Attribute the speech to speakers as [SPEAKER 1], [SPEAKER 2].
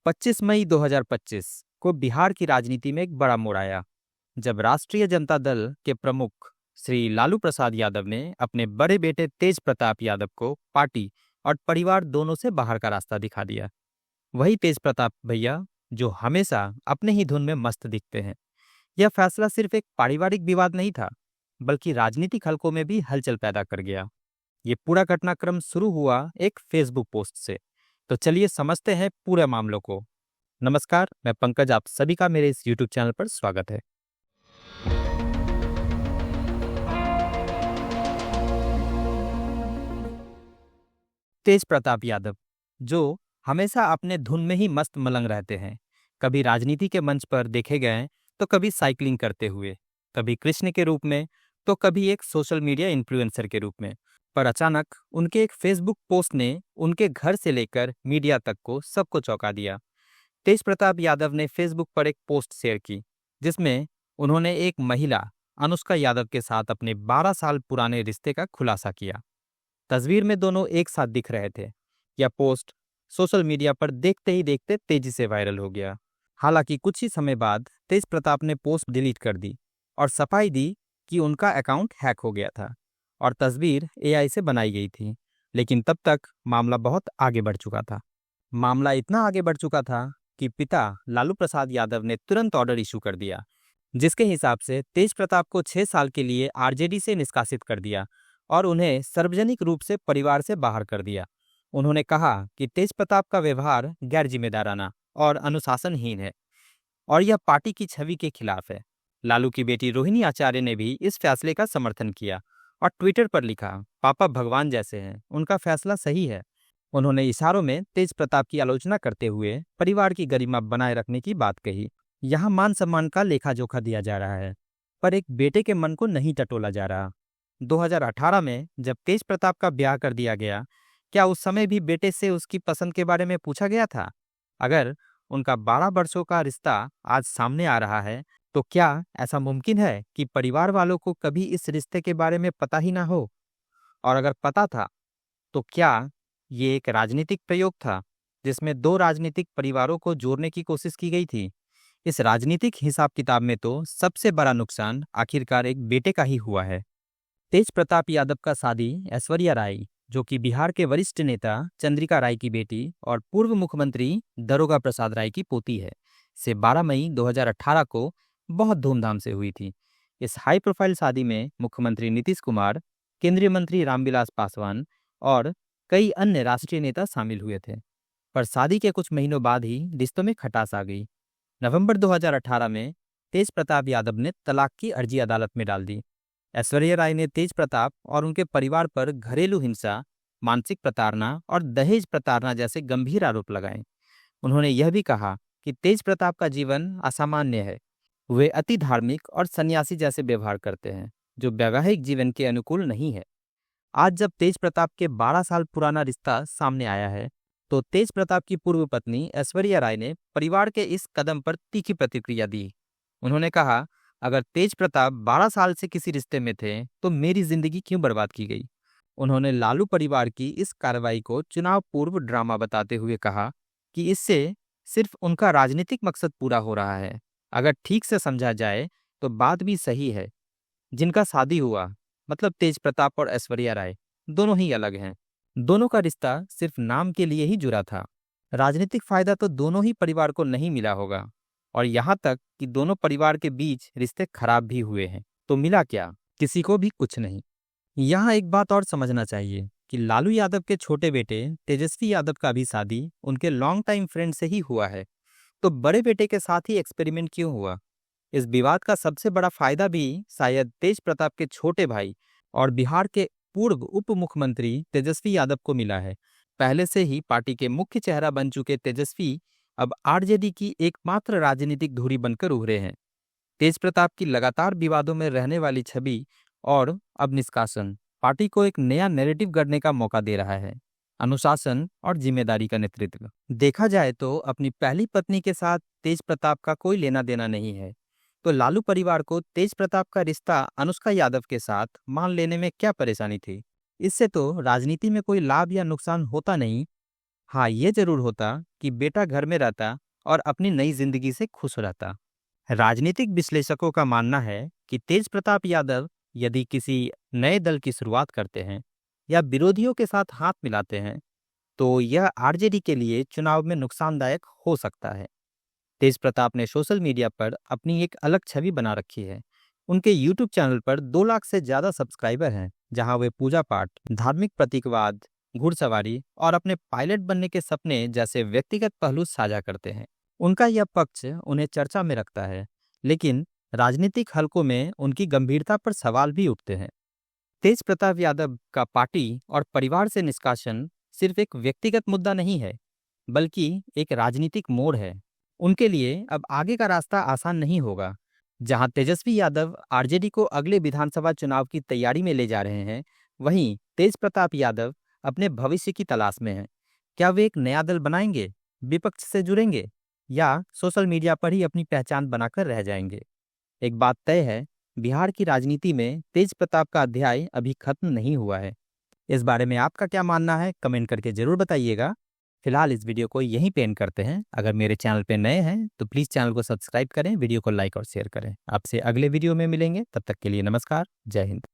[SPEAKER 1] 25 मई 2025 को बिहार की राजनीति में एक बड़ा मोड़ आया जब राष्ट्रीय जनता दल के प्रमुख श्री लालू प्रसाद यादव ने अपने बड़े बेटे तेज प्रताप यादव को पार्टी और परिवार दोनों से बाहर का रास्ता दिखा दिया। वही तेज प्रताप भैया जो हमेशा अपने ही धुन में मस्त दिखते हैं। यह फैसला सिर्फ एक पारिवारिक विवाद नहीं था, बल्कि राजनीतिक हलकों में भी हलचल पैदा कर गया। ये पूरा घटनाक्रम शुरू हुआ एक फेसबुक पोस्ट से। तो चलिए समझते हैं पूरे मामलों को। नमस्कार, मैं पंकज, आप सभी का मेरे इस YouTube चैनल पर स्वागत है। तेज प्रताप यादव जो हमेशा अपने धुन में ही मस्त मलंग रहते हैं, कभी राजनीति के मंच पर देखे गए तो कभी साइकिलिंग करते हुए, कभी कृष्ण के रूप में तो कभी एक सोशल मीडिया इन्फ्लुएंसर के रूप में। पर अचानक उनके एक फेसबुक पोस्ट ने उनके घर से लेकर मीडिया तक को सबको चौंका दिया। तेज प्रताप यादव ने फेसबुक पर एक पोस्ट शेयर की जिसमें उन्होंने एक महिला अनुष्का यादव के साथ अपने 12 साल पुराने रिश्ते का खुलासा किया। तस्वीर में दोनों एक साथ दिख रहे थे। यह पोस्ट सोशल मीडिया पर देखते ही देखते तेजी से वायरल हो गया। हालांकि कुछ ही समय बाद तेज प्रताप ने पोस्ट डिलीट कर दी और सफाई दी कि उनका अकाउंट हैक हो गया था और तस्वीर AI से बनाई गई थी। लेकिन तब तक मामला बहुत आगे बढ़ चुका था। मामला इतना आगे बढ़ चुका था कि पिता लालू प्रसाद यादव ने तुरंत ऑर्डर इशू कर दिया, जिसके हिसाब से तेज प्रताप को 6 साल के लिए RJD से निष्कासित कर दिया और उन्हें सार्वजनिक रूप से परिवार से बाहर कर दिया। उन्होंने कहा कि तेज प्रताप का व्यवहार गैर जिम्मेदाराना और अनुशासनहीन है और यह पार्टी की छवि के खिलाफ है। लालू की बेटी रोहिणी आचार्य ने भी इस फैसले का समर्थन किया और ट्विटर पर लिखा, पापा भगवान जैसे हैं, उनका फैसला सही है। उन्होंने इशारों में तेज प्रताप की आलोचना करते हुए परिवार की गरिमा बनाए रखने की बात कही। यहाँ मान सम्मान का लेखा जोखा दिया जा रहा है, पर एक बेटे के मन को नहीं टटोला जा रहा। 2018 में जब तेज प्रताप का ब्याह कर दिया गया, क्या उस समय भी बेटे से उसकी पसंद के बारे में पूछा गया था? अगर उनका 12 वर्षों का रिश्ता आज सामने आ रहा है, तो क्या ऐसा मुमकिन है कि परिवार वालों को कभी इस रिश्ते के बारे में पता ही ना हो? और अगर पता था, तो क्या ये एक राजनीतिक प्रयोग था जिसमें 2 राजनीतिक परिवारों को जोड़ने की कोशिश की गई थी? इस राजनीतिक हिसाब किताब में तो सबसे बड़ा नुकसान आखिरकार एक बेटे का ही हुआ है। तेज प्रताप यादव का शादी ऐश्वर्या राय, जो कि बिहार के वरिष्ठ नेता चंद्रिका राय की बेटी और पूर्व मुख्यमंत्री दारोगा प्रसाद राय की पोती है, से 12 मई 2018 को बहुत धूमधाम से हुई थी। इस हाई प्रोफाइल शादी में मुख्यमंत्री नीतीश कुमार, केंद्रीय मंत्री रामविलास पासवान और कई अन्य राष्ट्रीय नेता शामिल हुए थे। पर शादी के कुछ महीनों बाद ही रिश्तों में खटास आ गई। नवंबर 2018 में तेज प्रताप यादव ने तलाक की अर्जी अदालत में डाल दी। ऐश्वर्या राय ने तेज प्रताप और उनके परिवार पर घरेलू हिंसा, मानसिक प्रताड़ना और दहेज प्रताड़ना जैसे गंभीर आरोप लगाए। उन्होंने यह भी कहा कि तेज प्रताप का जीवन असामान्य है। वे अति धार्मिक और सन्यासी जैसे व्यवहार करते हैं, जो वैवाहिक जीवन के अनुकूल नहीं है। आज जब तेज प्रताप के 12 साल पुराना रिश्ता सामने आया है, तो तेज प्रताप की पूर्व पत्नी ऐश्वर्या राय ने परिवार के इस कदम पर तीखी प्रतिक्रिया दी। उन्होंने कहा, अगर तेज प्रताप 12 साल से किसी रिश्ते में थे तो मेरी जिंदगी क्यों बर्बाद की गई? उन्होंने लालू परिवार की इस कार्रवाई को चुनाव पूर्व ड्रामा बताते हुए कहा कि इससे सिर्फ उनका राजनीतिक मकसद पूरा हो रहा है। अगर ठीक से समझा जाए तो बात भी सही है। जिनका शादी हुआ, मतलब तेज प्रताप और ऐश्वर्या राय, दोनों ही अलग हैं। दोनों का रिश्ता सिर्फ नाम के लिए ही जुड़ा था। राजनीतिक फायदा तो दोनों ही परिवार को नहीं मिला होगा, और यहाँ तक कि दोनों परिवार के बीच रिश्ते खराब भी हुए हैं। तो मिला क्या? किसी को भी कुछ नहीं। यहाँ एक बात और समझना चाहिए कि लालू यादव के छोटे बेटे तेजस्वी यादव का भी शादी उनके लॉन्ग टाइम फ्रेंड से ही हुआ है। तो बड़े बेटे के साथ ही एक्सपेरिमेंट क्यों हुआ? इस विवाद का सबसे बड़ा फायदा भी शायद तेज प्रताप के छोटे भाई और बिहार के पूर्व उप मुख्यमंत्री तेजस्वी यादव को मिला है। पहले से ही पार्टी के मुख्य चेहरा बन चुके तेजस्वी अब RJD की एकमात्र राजनीतिक धुरी बनकर उभरे हैं। तेज प्रताप की लगातार विवादों में रहने वाली छवि और अब निष्कासन पार्टी को एक नया नैरेटिव गढ़ने का मौका दे रहा है। अनुशासन और जिम्मेदारी का नेतृत्व। देखा जाए तो अपनी पहली पत्नी के साथ तेज प्रताप का कोई लेना देना नहीं है, तो लालू परिवार को तेज प्रताप का रिश्ता अनुष्का यादव के साथ मान लेने में क्या परेशानी थी? इससे तो राजनीति में कोई लाभ या नुकसान होता नहीं, हाँ, ये जरूर होता कि बेटा घर में रहता और अपनी नई जिंदगी से खुश रहता। राजनीतिक विश्लेषकों का मानना है कि तेज प्रताप यादव यदि किसी नए दल की शुरुआत करते हैं या विरोधियों के साथ हाथ मिलाते हैं तो यह आरजेडी के लिए चुनाव में नुकसानदायक हो सकता है। तेज प्रताप ने सोशल मीडिया पर अपनी एक अलग छवि बना रखी है। उनके यूट्यूब चैनल पर 2 लाख से ज्यादा सब्सक्राइबर हैं, जहां वे पूजा पाठ, धार्मिक प्रतीकवाद, घुड़सवारी और अपने पायलट बनने के सपने जैसे व्यक्तिगत पहलू साझा करते हैं। उनका यह पक्ष उन्हें चर्चा में रखता है, लेकिन राजनीतिक हलकों में उनकी गंभीरता पर सवाल भी उठते हैं। तेज प्रताप यादव का पार्टी और परिवार से निष्कासन सिर्फ एक व्यक्तिगत मुद्दा नहीं है, बल्कि एक राजनीतिक मोड़ है। उनके लिए अब आगे का रास्ता आसान नहीं होगा। जहां तेजस्वी यादव आरजेडी को अगले विधानसभा चुनाव की तैयारी में ले जा रहे हैं, वहीं तेज प्रताप यादव अपने भविष्य की तलाश में हैं। क्या वे एक नया दल बनाएंगे, विपक्ष से जुड़ेंगे या सोशल मीडिया पर ही अपनी पहचान बनाकर रह जाएंगे? एक बात तय है, बिहार की राजनीति में तेज प्रताप का अध्याय अभी खत्म नहीं हुआ है। इस बारे में आपका क्या मानना है, कमेंट करके जरूर बताइएगा। फिलहाल इस वीडियो को यहीं पे एंड करते हैं। अगर मेरे चैनल पे नए हैं तो प्लीज़ चैनल को सब्सक्राइब करें, वीडियो को लाइक और शेयर करें। आपसे अगले वीडियो में मिलेंगे, तब तक के लिए नमस्कार, जय हिंद।